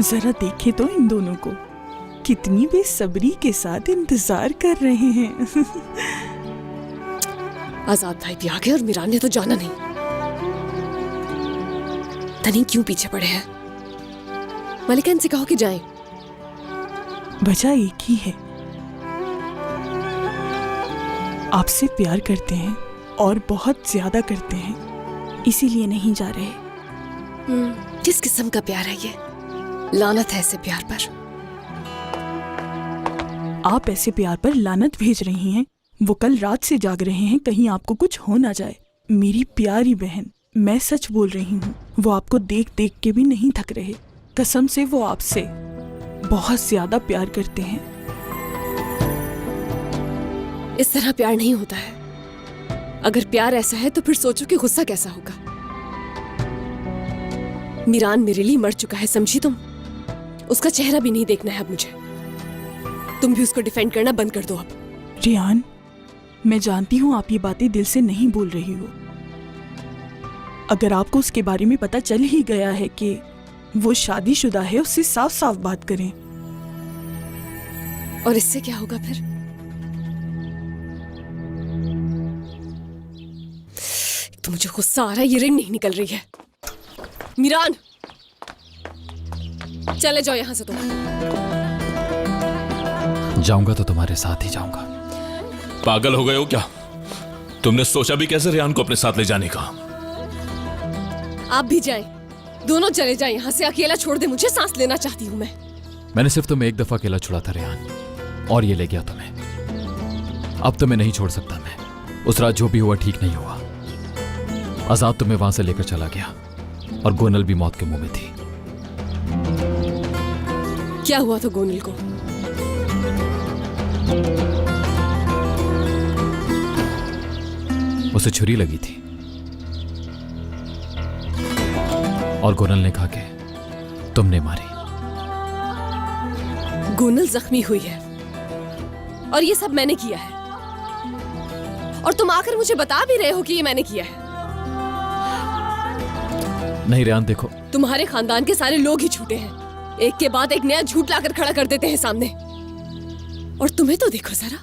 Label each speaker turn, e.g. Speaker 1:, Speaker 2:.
Speaker 1: जरा देखे तो इन दोनों को, कितनी बेसब्री के साथ इंतजार कर रहे हैं।
Speaker 2: आजाद भाई भी आ गए और मीरान ने तो जाना नहीं। तनी क्यों पीछे पड़े हैं? मलिका इनसे कहो कि जाएं।
Speaker 1: वजह एक ही है, आपसे प्यार करते हैं और बहुत ज्यादा करते हैं, इसीलिए नहीं जा रहे।
Speaker 2: किस किस्म का प्यार है ये? लानत है ऐसे प्यार पर।
Speaker 1: आप ऐसे प्यार पर लानत भेज रही हैं। वो कल रात से जाग रहे हैं, कहीं आपको कुछ हो ना जाए। मेरी प्यारी बहन, मैं सच बोल रही हूँ, वो आपको देख देख के भी नहीं थक रहे। कसम से वो आपसे बहुत ज्यादा प्यार करते हैं।
Speaker 2: इस तरह प्यार नहीं होता है। अगर प्यार ऐसा है तो फिर सोचो कि गुस्सा कैसा होगा। मीरान मेरे लिए मर चुका है, समझी तुम? उसका चेहरा भी नहीं देखना है अब मुझे। तुम भी उसको डिफेंड करना बंद कर दो अब।
Speaker 1: रियान, मैं जानती हूँ आप ये बातें दिल से नहीं बोल रही हो। अगर आपको उसके बारे में पता चल ही गया है कि वो शादीशुदा है, उससे साफ साफ बात करें।
Speaker 2: और इससे क्या होगा फिर? तो मुझे गुस्सा आ रहा है, ये रिंग नहीं निकल रही है। मीरान, चले जाओ यहां से। तुम
Speaker 3: जाऊंगा तो तुम्हारे साथ ही जाऊंगा।
Speaker 4: पागल हो गए हो क्या? तुमने सोचा भी कैसे रियान को अपने साथ ले जाने का?
Speaker 2: आप भी जाएं, दोनों चले जाएं यहां से। अकेला छोड़ दे मुझे, सांस लेना चाहती हूं मैं।
Speaker 3: मैंने सिर्फ तुम्हें एक दफा अकेला छोड़ा था रियान, और ये ले गया तुम्हें। अब तुम्हें नहीं छोड़ सकता मैं। उस रात जो भी हुआ ठीक नहीं हुआ। आजाद तुम्हें वहां से लेकर चला गया और गोनल भी मौत के मुंह में थी।
Speaker 2: क्या हुआ था गोनल को?
Speaker 3: उसे छुरी लगी थी और गोनल ने कहा कि तुमने मारी।
Speaker 2: गोनल जख्मी हुई है और ये सब मैंने किया है, और तुम आकर मुझे बता भी रहे हो कि ये मैंने किया है।
Speaker 3: नहीं रियान, देखो,
Speaker 2: तुम्हारे खानदान के सारे लोग ही झूठे हैं। एक के बाद एक नया झूठ लाकर खड़ा कर देते हैं सामने। और तुम्हें तो देखो जरा,